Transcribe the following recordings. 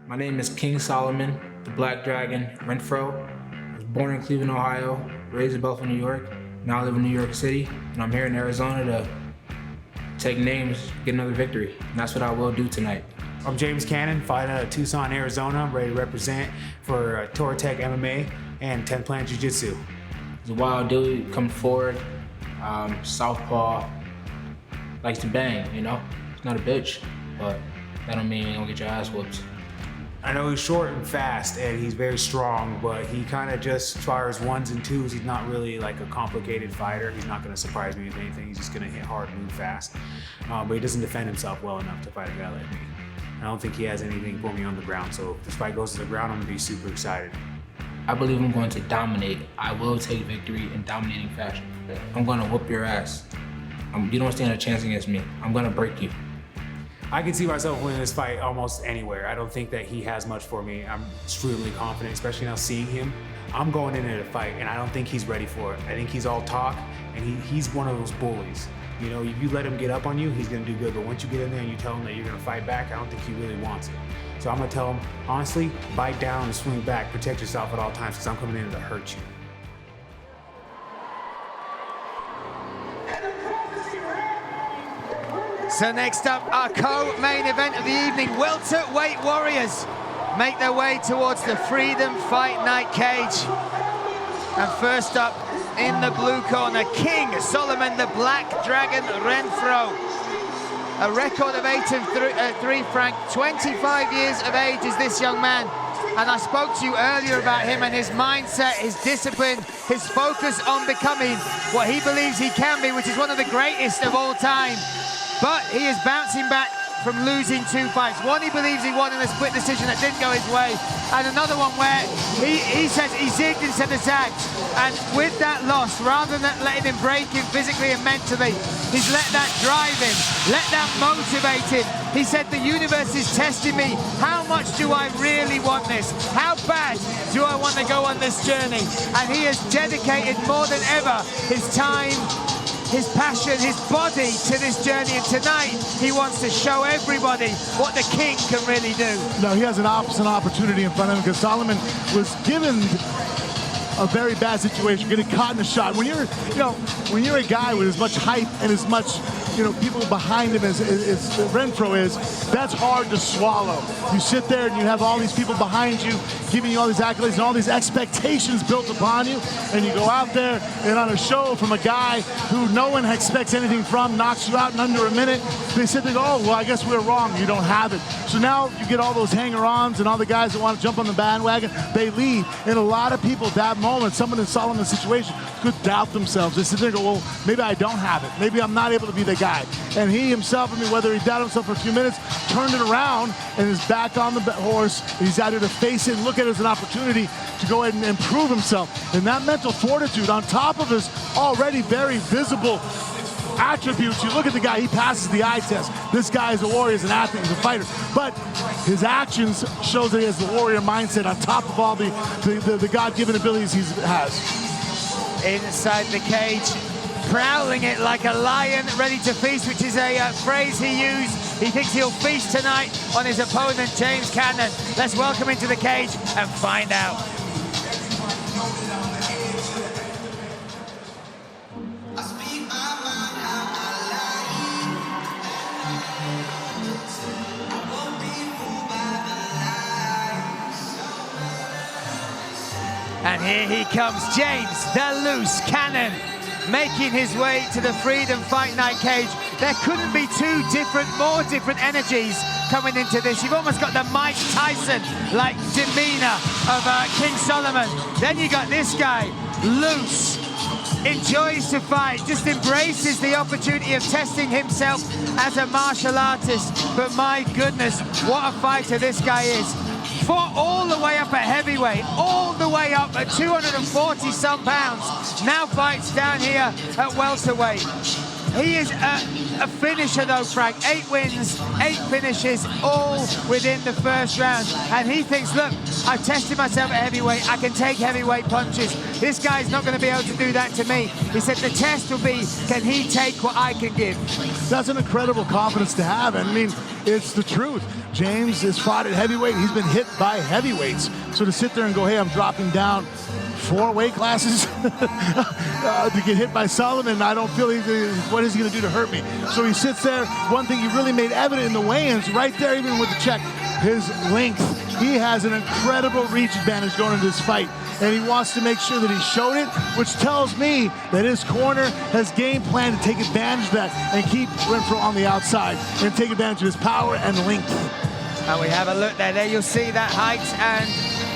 My name is King Solomon, the Black Dragon, Renfro. I was born in Cleveland, Ohio, raised in Buffalo, New York. Now I live in New York City, and I'm here in Arizona to take names, get another victory. And that's what I will do tonight. I'm James Cannon, fighting out of Tucson, Arizona. I'm ready to represent for Torah Tech MMA and 10th Planet Jiu-Jitsu. He's a wild dude, comes forward, southpaw, likes to bang, you know? He's not a bitch, but that don't mean you're gonna get your ass whooped. I know he's short and fast and he's very strong, but he kind of just fires ones and twos. He's not really like a complicated fighter. He's not gonna surprise me with anything. He's just gonna hit hard and move fast. But he doesn't defend himself well enough to fight a guy like me. I don't think he has anything for me on the ground, so if this fight goes to the ground, I'm gonna be super excited. I believe I'm going to dominate. I will take victory in dominating fashion. I'm gonna whoop your ass. You don't stand a chance against me. I'm gonna break you. I can see myself winning this fight almost anywhere. I don't think that he has much for me. I'm extremely confident, especially now seeing him. I'm going in at a fight, and I don't think he's ready for it. I think he's all talk, and he's one of those bullies. You know, if you let him get up on you, he's gonna do good, but once you get in there and you tell him that you're gonna fight back, I don't think he really wants it. So I'm gonna tell him, honestly, bite down and swing back, protect yourself at all times, because I'm coming in to hurt you. So next up, our co-main event of the evening, welterweight warriors make their way towards the Freedom Fight Night cage. And first up in the blue corner, King Solomon, the Black Dragon Renfro. A record of 8-3, Frank. 25 years of age is this young man. And I spoke to you earlier about him and his mindset, his discipline, his focus on becoming what he believes he can be, which is one of the greatest of all time. But he is bouncing back from losing 2 fights. One he believes he won in a split decision that didn't go his way, and another one where he says he zigged instead of zagged. And with that loss, rather than letting him break him physically and mentally, he's let that drive him, let that motivate him. He said, the universe is testing me. How much do I really want this? How bad do I want to go on this journey? And he has dedicated more than ever his time, his passion, his body to this journey, and tonight he wants to show everybody what the King can really do. No, he has an opportunity in front of him, because Solomon was given a very bad situation, getting caught in the shot. When you're, when you're a guy with as much hype and as much, people behind him as Renfro is, that's hard to swallow. You sit there and you have all these people behind you, giving you all these accolades and all these expectations built upon you, and you go out there and on a show from a guy who no one expects anything from, knocks you out in under a minute, they sit there and go, oh, well, I guess we're wrong, you don't have it. So now you get all those hanger-ons and all the guys that want to jump on the bandwagon, they leave. And a lot of people at that moment, someone in Solomon's situation, could doubt themselves. They sit there and go, well, maybe I don't have it. Maybe I'm not able to be the guy. And he himself, whether he doubted himself for a few minutes, turned it around and is back on the horse. He's out here to face it and look at it as an opportunity to go ahead and improve himself. And that mental fortitude, on top of his already very visible attributes, you look at the guy, he passes the eye test. This guy is a warrior, he's an athlete, he's a fighter. But his actions shows that he has the warrior mindset on top of all the God-given abilities he has. Inside the cage, prowling it like a lion ready to feast, which is a phrase he used. He thinks he'll feast tonight on his opponent, James Cannon. Let's welcome into the cage and find out. And here he comes, James the Loose Cannon, making his way to the Freedom Fight Night cage. There couldn't be more different energies coming into this. You've almost got the Mike Tyson-like demeanor of King Solomon. Then you got this guy, loose, enjoys to fight, just embraces the opportunity of testing himself as a martial artist. But my goodness, what a fighter this guy is. Fought all the way up at heavyweight, all the way up at 240-some pounds. Now fights down here at welterweight. He is a finisher though, Frank. 8 wins, 8 finishes, all within the first round. And he thinks, look, I've tested myself at heavyweight. I can take heavyweight punches. This guy's not going to be able to do that to me. He said the test will be, can he take what I can give? That's an incredible confidence to have. I mean, it's the truth. James has fought at heavyweight. He's been hit by heavyweights. So to sit there and go, hey, I'm dropping down 4 weight classes to get hit by Solomon, I don't feel what is he going to do to hurt me? So he sits there. One thing he really made evident in the weigh-ins, right there, even with the check, his length. He has an incredible reach advantage going into this fight, and he wants to make sure that he showed it, which tells me that his corner has game plan to take advantage of that and keep Renfro on the outside and take advantage of his power and length. And we have a look there. There you'll see that height and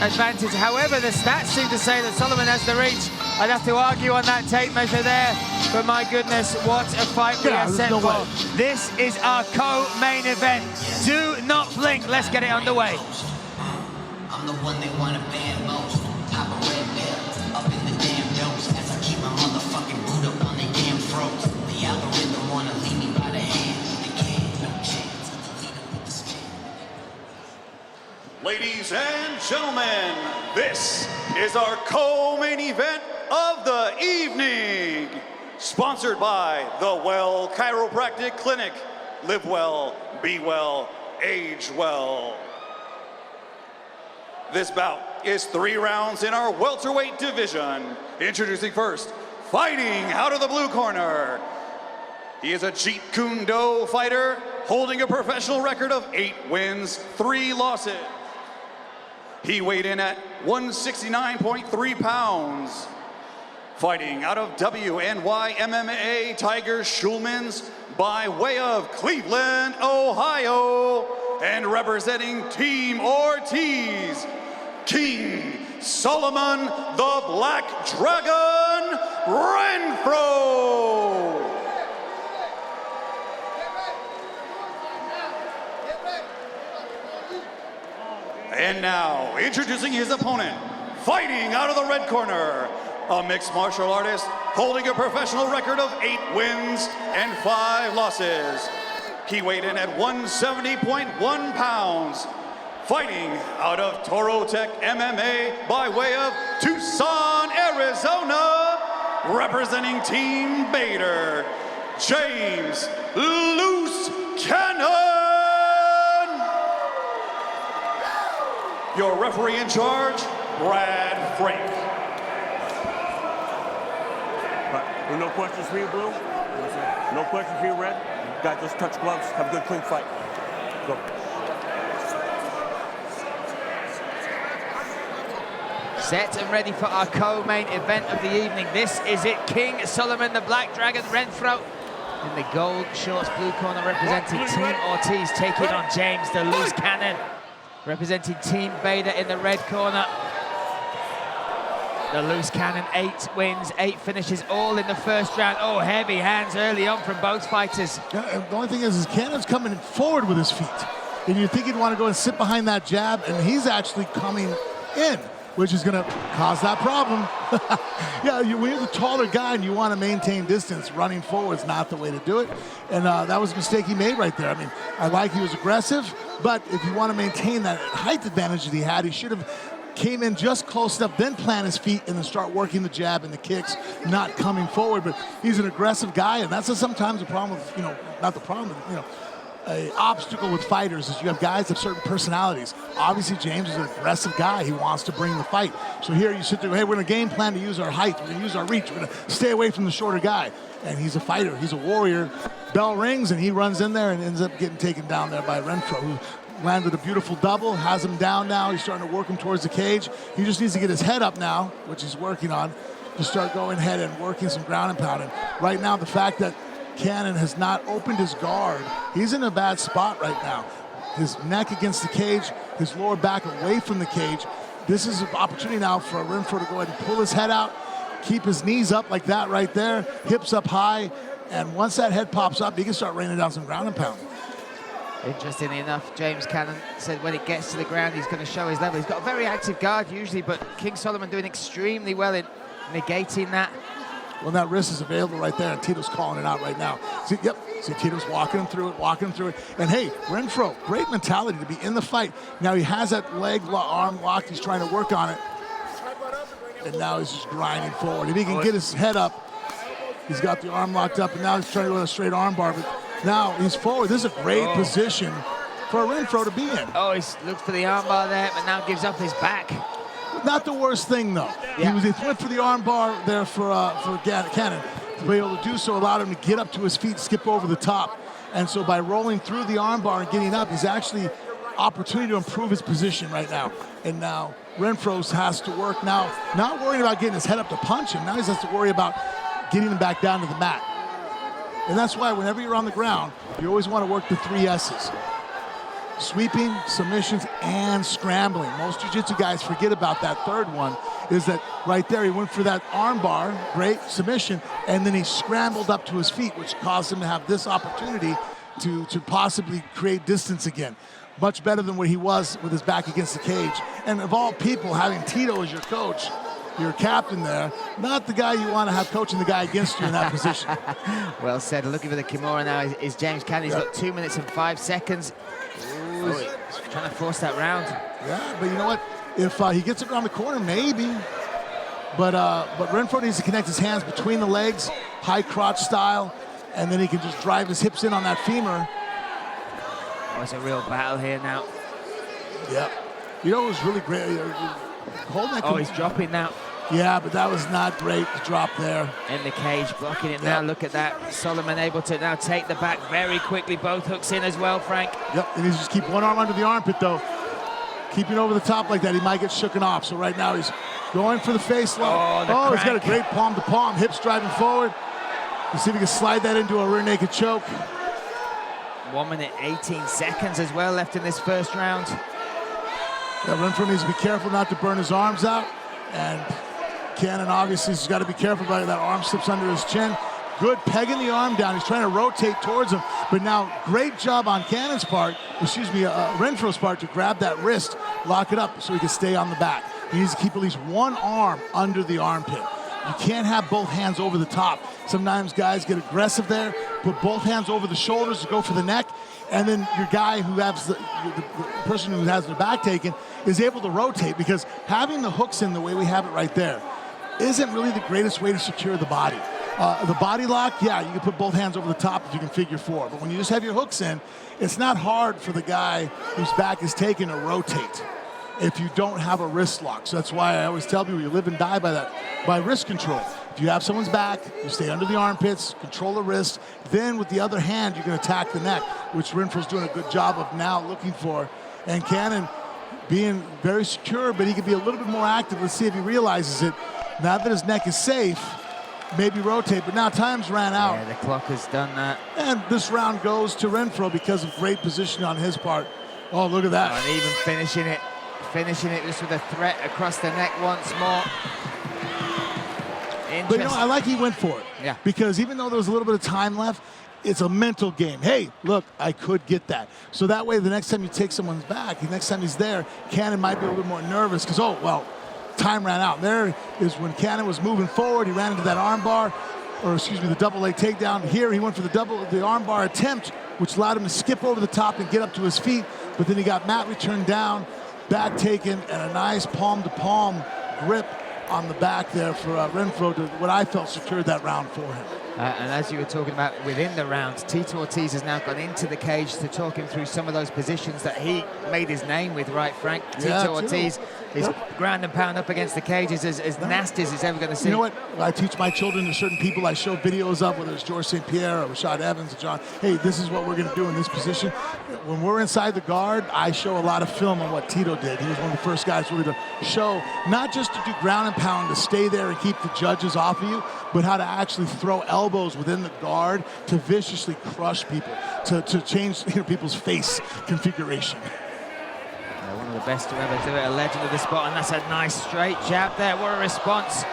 advantage. However, the stats seem to say that Solomon has the reach. I'd have to argue on that tape measure there, but my goodness, what a fight we are set for. This is our co-main event. Do not blink. Let's get it underway. I'm the one they want to ban most. Pop a red pill up in the damn dose as I keep my motherfucking boot up on the damn throats. The algorithm wanna lead me by the hand. They can't, no chance. Lead 'em with the spin. Ladies and gentlemen, this is our co-main event of the evening. Sponsored by the Well Chiropractic Clinic. Live well, be well, age well. This bout is 3 rounds in our welterweight division. Introducing first, fighting out of the blue corner. He is a Jeet Kune Do fighter, holding a professional record of 8 wins, 3 losses. He weighed in at 169.3 pounds. Fighting out of WNY MMA, Tiger Schulmans, by way of Cleveland, Ohio, and representing Team Ortiz, King Solomon the Black Dragon Renfro. And now, introducing his opponent, fighting out of the red corner, a mixed martial artist holding a professional record of 8 wins and 5 losses. He weighed in at 170.1 pounds. Fighting out of Toro Tech MMA by way of Tucson, Arizona, representing Team Bader, James Loose Cannon. Your referee in charge, Brad Frank. No questions for you, Blue? No questions for you, Red? Guys, just touch gloves. Have a good, clean fight. Go. Set and ready for our co-main event of the evening. This is it, King Solomon, the Black Dragon Renfro, in the gold shorts, blue corner, representing Team Ortiz, taking on James the Loose Cannon, representing Team Bader in the red corner. The Loose Cannon, 8 wins, 8 finishes, all in the first round. Oh, heavy hands early on from both fighters. The only thing is Cannon's coming forward with his feet. And you think he'd want to go and sit behind that jab, and he's actually coming in, which is going to cause that problem. Yeah, when you're the taller guy and you want to maintain distance, running forward is not the way to do it. And that was a mistake he made right there. I mean, I like he was aggressive, but if you want to maintain that height advantage that he had, he should have came in just close enough, then plant his feet and then start working the jab and the kicks, not coming forward. But he's an aggressive guy, and that's sometimes the problem with, not the problem, an obstacle with fighters is you have guys of certain personalities. Obviously, James is an aggressive guy. He wants to bring the fight. So here you sit there, hey, we're going to game plan to use our height. We're going to use our reach. We're going to stay away from the shorter guy. And he's a fighter. He's a warrior. Bell rings, and he runs in there and ends up getting taken down there by Renfro, who landed a beautiful double, has him down now. He's starting to work him towards the cage. He just needs to get his head up now, which he's working on, to start going ahead and working some ground and pounding. Right now, the fact that Cannon has not opened his guard, he's in a bad spot right now. His neck against the cage, his lower back away from the cage. This is an opportunity now for Renfro to go ahead and pull his head out, keep his knees up like that right there, hips up high, and once that head pops up, he can start raining down some ground and pounding. Interestingly enough, James Cannon said when it gets to the ground, he's going to show his level. He's got a very active guard usually, but King Solomon doing extremely well in negating that. Well, that wrist is available right there, and Tito's calling it out right now. See, yep, see Tito's walking him through it. And hey, Renfro, great mentality to be in the fight. Now he has that arm locked. He's trying to work on it. And now he's just grinding forward. If he can get his head up, he's got the arm locked up, and now he's trying to go to a straight arm bar. But now he's forward. This is a great position for Renfro to be in. Oh, he's looked for the arm bar there, but now gives up his back. Not the worst thing, though. Yeah. He went for the arm bar there for Cannon. To be able to do so allowed him to get up to his feet, skip over the top. And so by rolling through the arm bar and getting up, he's actually opportunity to improve his position right now. And now Renfro has to work now, not worrying about getting his head up to punch him. Now he has to worry about getting him back down to the mat. And that's why whenever you're on the ground, you always want to work the 3 S's. Sweeping, submissions, and scrambling. Most jiu-jitsu guys forget about that third one, is that right there he went for that arm bar, great submission, and then he scrambled up to his feet, which caused him to have this opportunity to possibly create distance again. Much better than where he was with his back against the cage. And of all people, having Tito as your coach, your captain there, not the guy you want to have coaching the guy against you in that position. Well said. Looking for the Kimura now is James Cannon. He's got 2 minutes and 5 seconds. Ooh, he's trying to force that round. Yeah, but you know what? If he gets it around the corner, maybe. But Renfro needs to connect his hands between the legs, high crotch style, and then he can just drive his hips in on that femur. Oh, it's a real battle here now. Yeah. You know, it was really great. Holding that. Oh, he's dropping now. Yeah, but that was not great to drop there. In the cage, blocking it now. Look at that. Solomon able to now take the back very quickly. Both hooks in as well, Frank. Yep, and he's just keep one arm under the armpit, though. Keeping over the top like that, he might get shooken off. So right now he's going for the face lock. Oh, he's got a great palm to palm, hips driving forward. Let's see if he can slide that into a rear naked choke. 1 minute 18 seconds as well left in this first round. Yeah, Renfro needs to be careful not to burn his arms out. And Cannon obviously has got to be careful about it. That arm slips under his chin. Good pegging the arm down. He's trying to rotate towards him. But now, great job on Cannon's part, Renfro's part, to grab that wrist, lock it up so he can stay on the back. He needs to keep at least one arm under the armpit. You can't have both hands over the top. Sometimes guys get aggressive there, put both hands over the shoulders to go for the neck, and then your guy who has the person who has the back taken is able to rotate, because having the hooks in the way we have it right there isn't really the greatest way to secure the body. The body lock, yeah, you can put both hands over the top if you can figure 4. But when you just have your hooks in, it's not hard for the guy whose back is taken to rotate if you don't have a wrist lock. So that's why I always tell people you live and die by that, by wrist control. If you have someone's back, you stay under the armpits, control the wrist, then with the other hand, you can attack the neck, which Renfro's doing a good job of now looking for. And Cannon being very secure, but he can be a little bit more active. Let's see if he realizes it. Now that his neck is safe, maybe rotate, but now time's ran out. Yeah, the clock has done that. And this round goes to Renfro because of great position on his part. Oh, look at that. And even finishing it just with a threat across the neck once more. But you know, I like he went for it. Yeah. Because even though there was a little bit of time left, it's a mental game. Hey, look, I could get that. So that way, the next time you take someone's back, the next time he's there, Cannon might be a little bit more nervous because, oh, well, time ran out. There is when Cannon was moving forward, he ran into that arm bar, or excuse me, the double leg takedown. Here, he went for the arm bar attempt, which allowed him to skip over the top and get up to his feet. But then he got mat returned down, back taken, and a nice palm-to-palm grip on the back there for Renfro to what I felt secured that round for him. And as you were talking about within the round, Tito Ortiz has now gone into the cage to talk him through some of those positions that he made his name with, right, Frank? Yeah, Tito Ortiz is ground and pound up against the cage is as nasty as he's ever going to see. You know what? I teach my children, there's certain people I show videos of, whether it's George St. Pierre or Rashad Evans or John. Hey, this is what we're going to do in this position. When we're inside the guard, I show a lot of film on what Tito did. He was one of the first guys really to show, not just to do ground and pound, to stay there and keep the judges off of you, but how to actually throw elbows within the guard to viciously crush people, to change people's face configuration. One of the best to ever do it, a legend of the spot, and that's a nice straight jab there. What a response.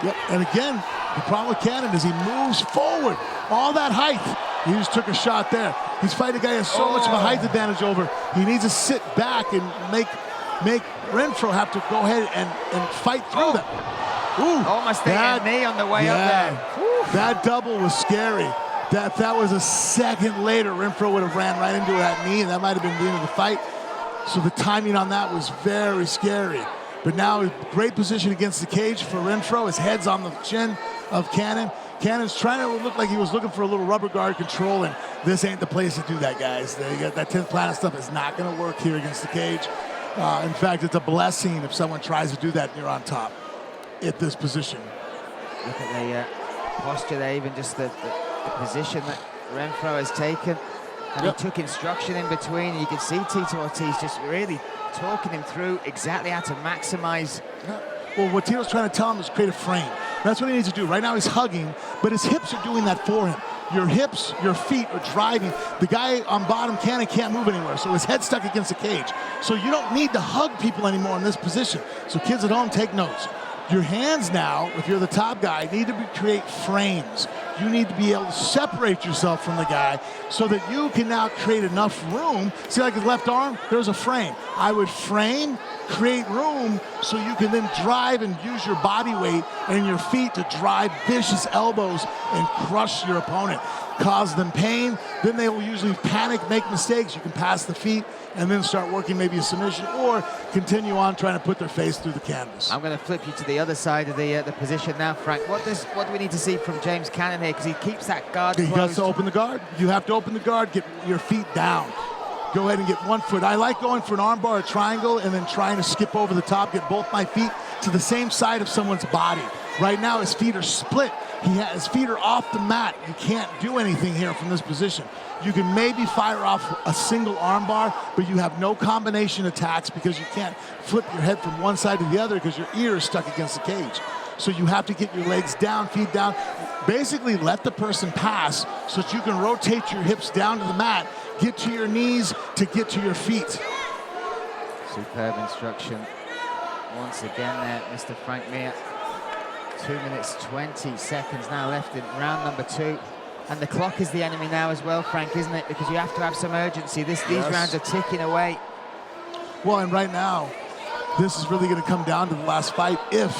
Yep, and again, the problem with Cannon is he moves forward. All that height, he just took a shot there. He's fighting a guy who has so much of a height advantage over. He needs to sit back and make Renfro have to go ahead and fight through them. Ooh, Almost ate a knee on the way up there. That double was scary. If that was a second later, Renfro would have ran right into that knee, and that might have been the end of the fight. So the timing on that was very scary. But now, great position against the cage for Renfro. His head's on the chin of Cannon. Cannon's trying to look like he was looking for a little rubber guard control, and this ain't the place to do that, guys. They got that 10th planet stuff is not going to work here against the cage. In fact, it's a blessing if someone tries to do that and you're on top at this position. Look at the posture there, even just the position that Renfro has taken. And he took instruction in between. You can see Tito Ortiz just really talking him through exactly how to maximize. Well, what Tito's trying to tell him is create a frame. That's what he needs to do. Right now he's hugging, but his hips are doing that for him. Your hips, your feet are driving. The guy on bottom can't move anywhere, so his head's stuck against the cage. So you don't need to hug people anymore in this position. So kids at home, take notes. Your hands now, if you're the top guy, need to create frames. You need to be able to separate yourself from the guy so that you can now create enough room. See, like his left arm, there's a frame. I would frame, create room so you can then drive and use your body weight and your feet to drive vicious elbows and crush your opponent. Cause them pain, then they will usually panic, make mistakes. You can pass the feet and then start working maybe a submission or continue on trying to put their face through the canvas. I'm going to flip you to the other side of the position now, Frank. What do we need to see from James Cannon here? Because he keeps that guard closed. He has to open the guard. You have to open the guard, get your feet down. Go ahead and get one foot. I like going for an armbar, a triangle, and then trying to skip over the top, get both my feet to the same side of someone's body. Right now, his feet are split. His feet are off the mat. You can't do anything here from this position. You can maybe fire off a single armbar, but you have no combination attacks because you can't flip your head from one side to the other because your ear is stuck against the cage. So you have to get your legs down, feet down. Basically, let the person pass so that you can rotate your hips down to the mat, get to your knees to get to your feet. Superb instruction. Once again there, Mr. Frank Mir. 2 minutes, 20 seconds now left in round number 2. And the clock is the enemy now as well, Frank, isn't it? Because you have to have some urgency. These rounds are ticking away. Well, and right now, this is really going to come down to the last fight if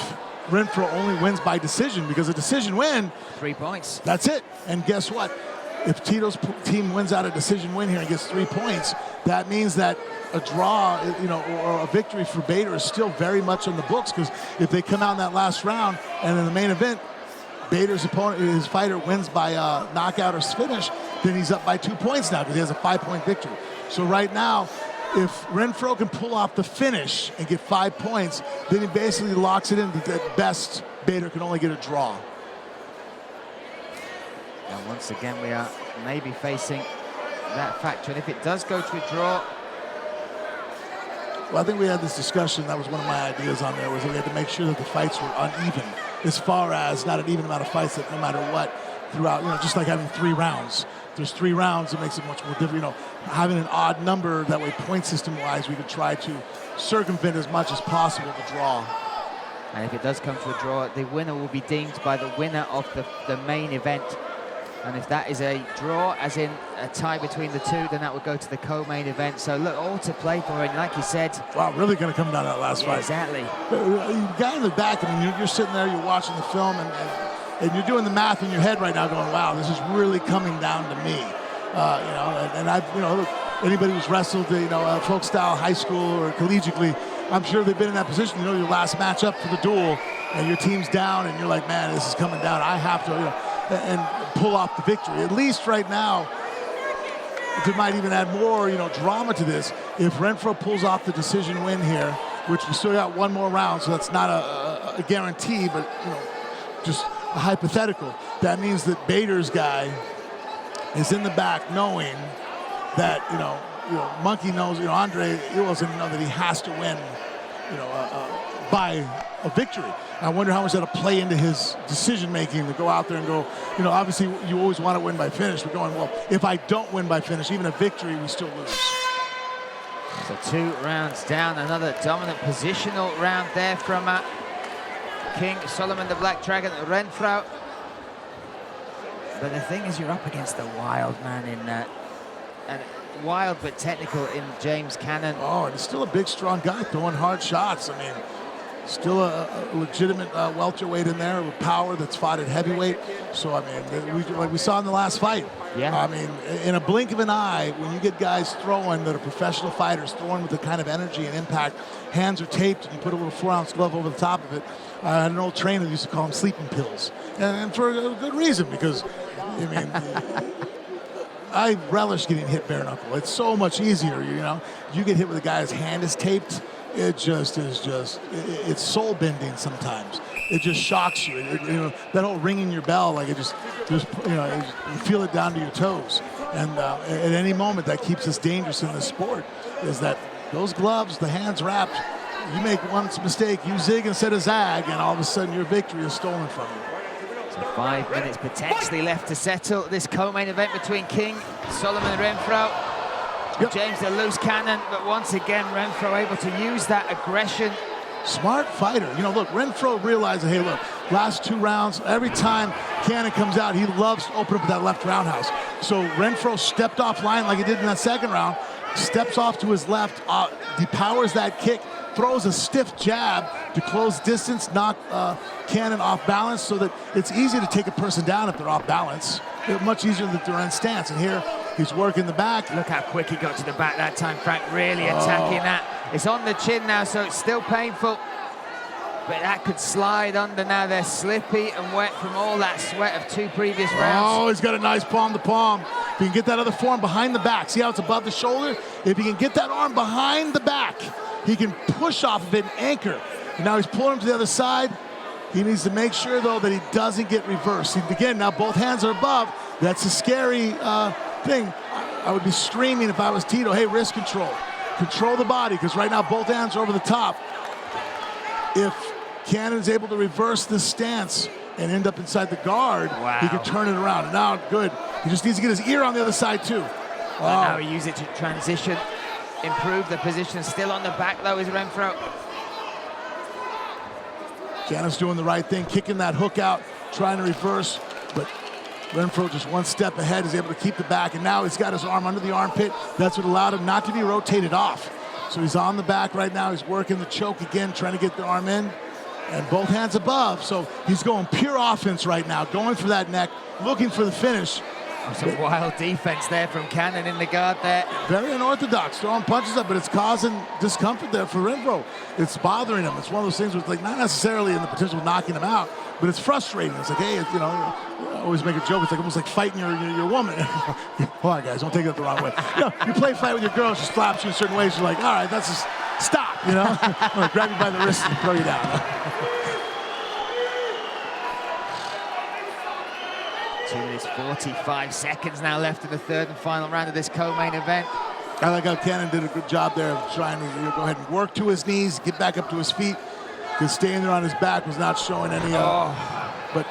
Renfro only wins by decision, because a decision win, 3 points. That's it. And guess what? If Tito's team wins out a decision win here and gets 3 points, that means that a draw, or a victory for Bader is still very much on the books, because if they come out in that last round and in the main event, Bader's opponent, his fighter, wins by knockout or finish, then he's up by 2 points now because he has a 5-point victory. So right now, if Renfro can pull off the finish and get 5 points, then he basically locks it in that at best Bader can only get a draw. And once again, we are maybe facing that factor. And if it does go to a draw... Well, I think we had this discussion. That was one of my ideas on there, was that we had to make sure that the fights were uneven, as far as not an even amount of fights that no matter what throughout, just like having 3 rounds. If there's 3 rounds, it makes it much more difficult. Having an odd number, that way point system-wise, we could try to circumvent as much as possible the draw. And if it does come to a draw, the winner will be deemed by the winner of the main event. And if that is a draw, as in a tie between the two, then that would go to the co-main event. So look, all to play for, and like you said... Wow, really going to come down to that last fight. Exactly. You got in the back, I mean, you're sitting there, you're watching the film, and you're doing the math in your head right now going, wow, this is really coming down to me. And I've, look, anybody who's wrestled, folk style, high school or collegiately, I'm sure they've been in that position. Your last matchup for the duel, and your team's down, and you're like, man, this is coming down. I have to, and pull off the victory. At least right now, it might even add more, drama to this. If Renfro pulls off the decision win here, which we still got 1 more round, so that's not a guarantee, but just a hypothetical. That means that Bader's guy is in the back, knowing that Monkey knows, Andre Ewell's going to know that he has to win, by a victory. I wonder how much that'll play into his decision-making to go out there and go, obviously you always want to win by finish. We're going, well, if I don't win by finish, even a victory, we still lose. So 2 rounds down, another dominant positional round there from King Solomon the Black Dragon Renfro. But the thing is, you're up against the wild man and wild but technical in James Cannon. Oh, and he's still a big, strong guy throwing hard shots. I mean, Still a legitimate welterweight in there with power that's fought at heavyweight. So, I mean, like we saw in the last fight. Yeah. I mean, in a blink of an eye, when you get guys throwing that are professional fighters, throwing with the kind of energy and impact, hands are taped, and you put a little 4-ounce glove over the top of it. I had an old trainer who used to call them sleeping pills. And for a good reason, because, I mean, I relish getting hit bare knuckle. It's so much easier, you know. You get hit with a guy whose hand is taped, it just is it's soul bending sometimes. It just shocks you. You know, that whole ringing your bell, like it just you know, you feel it down to your toes. And at any moment, that keeps us dangerous in this sport, is that those gloves, the hands wrapped, you make one mistake, you zig instead of zag, and all of a sudden your victory is stolen from you. So 5 minutes potentially left to settle this co-main event between King, Solomon Renfro. Yep. James the loose cannon, but once again Renfro able to use that aggression. Smart fighter. You know, look, Renfro realized, hey, look, last 2 rounds, every time Cannon comes out, he loves to open up that left roundhouse. So Renfro stepped off line like he did in that second round, steps off to his left, depowers that kick, throws a stiff jab to close distance, knock Cannon off balance, so that it's easy to take a person down if they're off balance. It's much easier than they're in stance. And here, he's working the back. Look how quick he got to the back that time, Frank, really attacking that. It's on the chin now, so it's still painful. But that could slide under now. They're slippy and wet from all that sweat of 2 previous rounds. Oh, he's got a nice palm to palm. If you can get that other forearm behind the back, see how it's above the shoulder? If he can get that arm behind the back, he can push off of it and anchor. And now he's pulling him to the other side. He needs to make sure, though, that he doesn't get reversed. Again, now both hands are above. That's a scary thing. I would be screaming if I was Tito, hey, wrist control. Control the body, because right now both hands are over the top. If Cannon's able to reverse this stance and end up inside the guard, he can turn it around. And now, good. He just needs to get his ear on the other side, too. Well, now he used it to transition, improve the position. Still on the back, though, is Renfro. Cannon's doing the right thing, kicking that hook out, trying to reverse, but Renfro just one step ahead, is able to keep the back, and now he's got his arm under the armpit. That's what allowed him not to be rotated off. So he's on the back right now. He's working the choke again, trying to get the arm in, and both hands above. So he's going pure offense right now, going for that neck, looking for the finish. Some wild defense there from Cannon in the guard there. Very unorthodox, throwing punches up, but it's causing discomfort there for Renfro. It's bothering him. It's one of those things where it's like not necessarily in the potential of knocking him out, but it's frustrating. It's like, hey, you know, I always make a joke. It's like almost like fighting your woman. Hold on, guys, don't take that the wrong way. You know, you play fight with your girl, she slaps you in certain ways. You're like, all right, that's just stop. You know, I'm gonna grab you by the wrist and throw you down. 2 minutes 45 seconds now left in the third and final round of this co-main event. I like how Cannon did a good job there of trying to go ahead and work to his knees, get back up to his feet, because staying there on his back was not showing any. But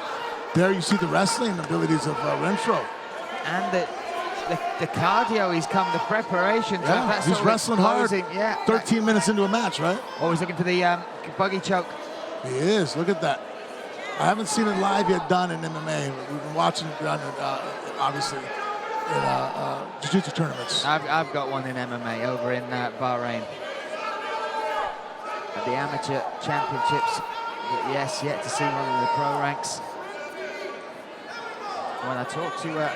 there you see the wrestling abilities of Renfro. And the cardio he's come, the preparation. Yeah, that's he's wrestling hard. Yeah. 13 minutes into a match, right? Always looking for the buggy choke. He is. Look at that. I haven't seen it live yet done in MMA. We've been watching it done, obviously, in jiu-jitsu tournaments. I've got one in MMA over in Bahrain. At the amateur championships. But yes, yet to see one in the pro ranks. When I talked to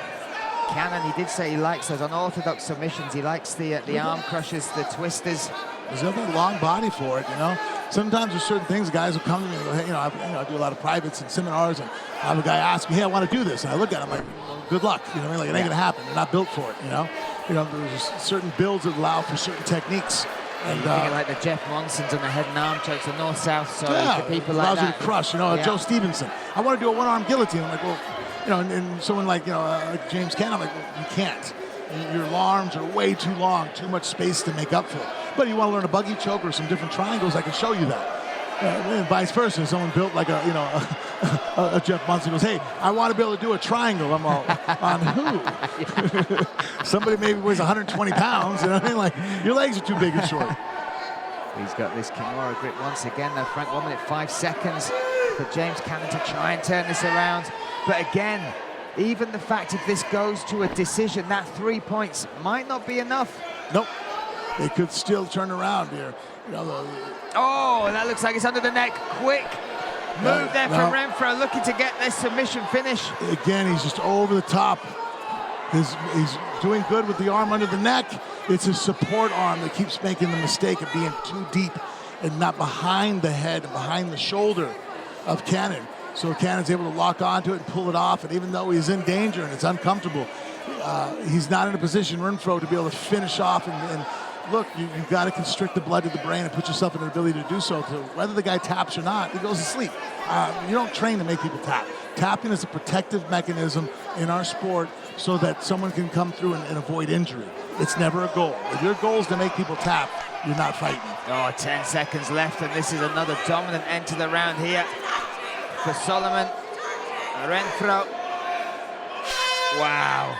Cannon, he did say he likes those unorthodox submissions. He likes the arm crushers, the twisters. He's got that long body for it, you know. Sometimes there's certain things guys will come to me and go, hey, I do a lot of privates and seminars, and I have a guy ask me, hey, I want to do this. And I look at him like, well, good luck. You know what I mean? Like, it ain't going to happen. You're not built for it, you know. There's just certain builds that allow for certain techniques. And like the Jeff Monsons and the head and arm chokes, the north-south, so yeah, for people like that. Allows you to crush, you know, Joe Stevenson. I want to do a one-arm guillotine. I'm like, well, you know, and someone like, like James Cannon, I'm like, well, you can't. Your arms are way too long, too much space to make up for it. But you want to learn a buggy choke or some different triangles, I can show you that. And vice versa, if someone built like a Jeff Munson goes, hey, I want to be able to do a triangle. I'm all, on who? Somebody maybe weighs 120 pounds, you know what I mean? Like, your legs are too big and short. He's got this Kimura grip once again, though, Frank. 1 minute 5 seconds for James Cannon to try and turn this around. But again, even the fact if this goes to a decision, that 3 points might not be enough. Nope. they could still turn around here. You know, Oh, that looks like it's under the neck. Quick move there from Renfro, looking to get this submission finish. Again, he's just over the top. He's doing good with the arm under the neck. It's his support arm that keeps making the mistake of being too deep and not behind the head and behind the shoulder of Cannon. So Cannon's able to lock onto it and pull it off. And even though he's in danger and it's uncomfortable, he's not in a position, Renfro, to be able to finish off. And look, you've got to constrict the blood to the brain and put yourself in an ability to do so. So whether the guy taps or not, he goes to sleep. You don't train to make people tap. Tapping is a protective mechanism in our sport so that someone can come through and avoid injury. It's never a goal. If your goal is to make people tap, you're not fighting. Oh, 10 seconds left, and this is another dominant end to the round here for Solomon. Renfro. Wow.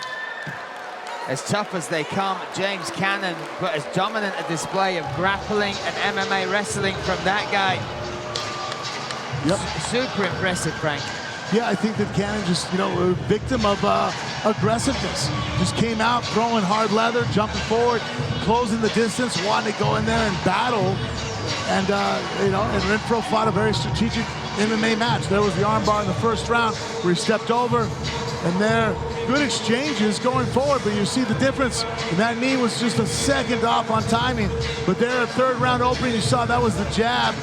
As tough as they come, James Cannon, but as dominant a display of grappling and MMA wrestling from that guy. Yep. Super impressive, Frank. Yeah, I think that Cannon just, a victim of aggressiveness. Just came out, throwing hard leather, jumping forward, closing the distance, wanting to go in there and battle. And, and Renfro fought a very strategic MMA match. There was the armbar in the first round where he stepped over, and there, good exchanges going forward, but you see the difference. And that knee was just a second off on timing. But there, third round opening, you saw that was the jab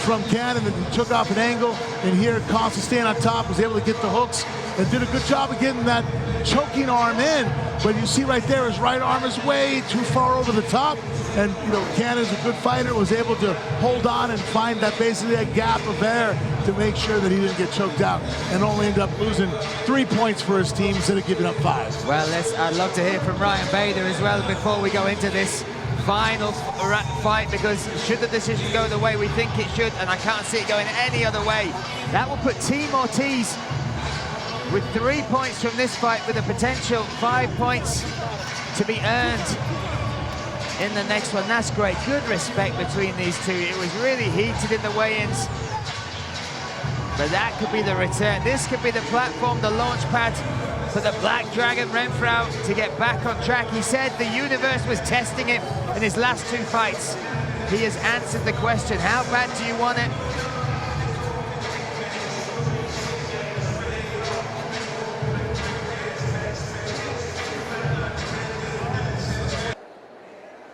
from Cannon that he took off an angle, and here Constantine on top was able to get the hooks and did a good job of getting that choking arm in. But you see right there, his right arm is way too far over the top, and Cannon's a good fighter, was able to hold on and find that basically a gap of air to make sure that he didn't get choked out, and only ended up losing 3 points for his team instead of giving up 5. Well, I'd love to hear from Ryan Bader as well before we go into this final fight, because should the decision go the way we think it should, and I can't see it going any other way, that will put Team Ortiz with 3 points from this fight, with a potential 5 points to be earned in the next one. That's great. Good respect between these two. It was really heated in the weigh-ins, but that could be the return. This could be the platform, the launch pad for the Black Dragon Renfro to get back on track. He said the universe was testing him in his last 2 fights. He has answered the question, how bad do you want it?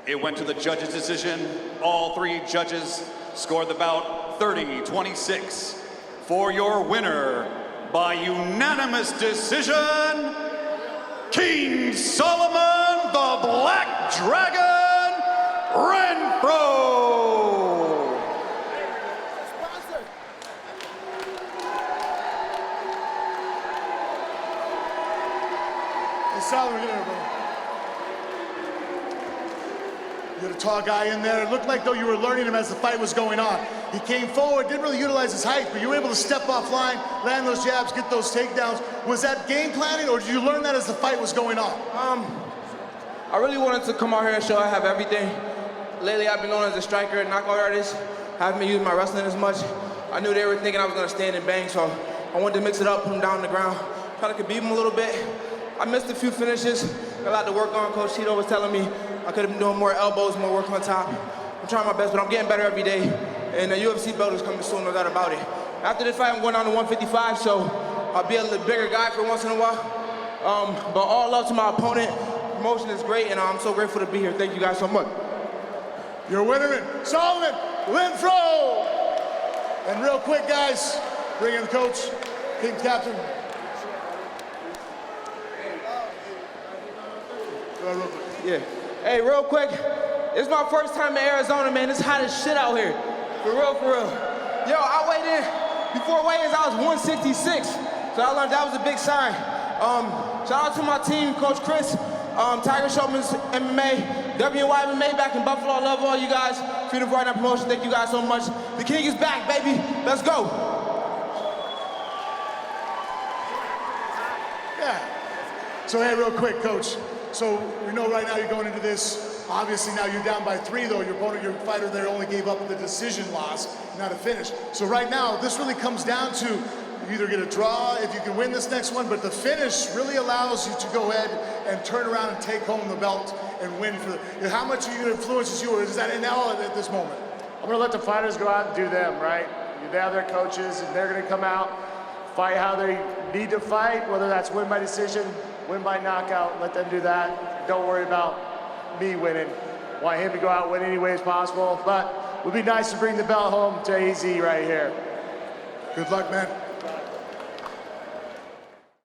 It went to the judges' decision. All 3 judges scored the bout 30-26. For your winner, by unanimous decision, King Solomon, the Black Dragon, Renfro. Hey, Solomon, get here, bro. You had a tall guy in there. It looked like though you were learning him as the fight was going on. He came forward, didn't really utilize his height, but you were able to step offline, land those jabs, get those takedowns. Was that game planning, or did you learn that as the fight was going on? I really wanted to come out here and show I have everything. Lately, I've been known as a striker and knockout artist. I haven't been using my wrestling as much. I knew they were thinking I was gonna stand and bang, so I wanted to mix it up, put him down on the ground, try to beat him a little bit. I missed a few finishes. Got a lot to work on. Coach Tito was telling me I could have been doing more elbows, more work on top. I'm trying my best, but I'm getting better every day. And the UFC belt is coming soon, no doubt about it. After this fight, I'm going down to 155, so I'll be a little bigger guy for once in a while. But all love to my opponent. Promotion is great, and I'm so grateful to be here. Thank you guys so much. Your winner, Solomon Renfro. And real quick, guys, bring in the coach, team captain. Yeah. Hey, real quick, it's my first time in Arizona, man. It's hot as shit out here. For real, for real. Yo, I weighed in, before weigh-ins, I was 166. So I learned that was a big sign. Shout out to my team, Coach Chris, Tiger Showman's MMA, WY MMA back in Buffalo. I love all you guys. Freedom for Right Now Promotion, thank you guys so much. The king is back, baby. Let's go. Yeah. So hey, real quick, Coach. So we know right now you're going into this. Obviously now you're down by 3, though. Your opponent, your fighter there only gave up the decision loss, not a finish. So right now, this really comes down to, You either get a draw if you can win this next one, but the finish really allows you to go ahead and turn around and take home the belt and win for how much are you going to influence you, or is that NL at this moment? I'm going to let the fighters go out and do them, right? They have their coaches, and they're going to come out, fight how they need to fight, whether that's win by decision, win by knockout. Let them do that. Don't worry about me winning. Want him to go out and win any way as possible, but it would be nice to bring the belt home to AZ right here. Good luck, man.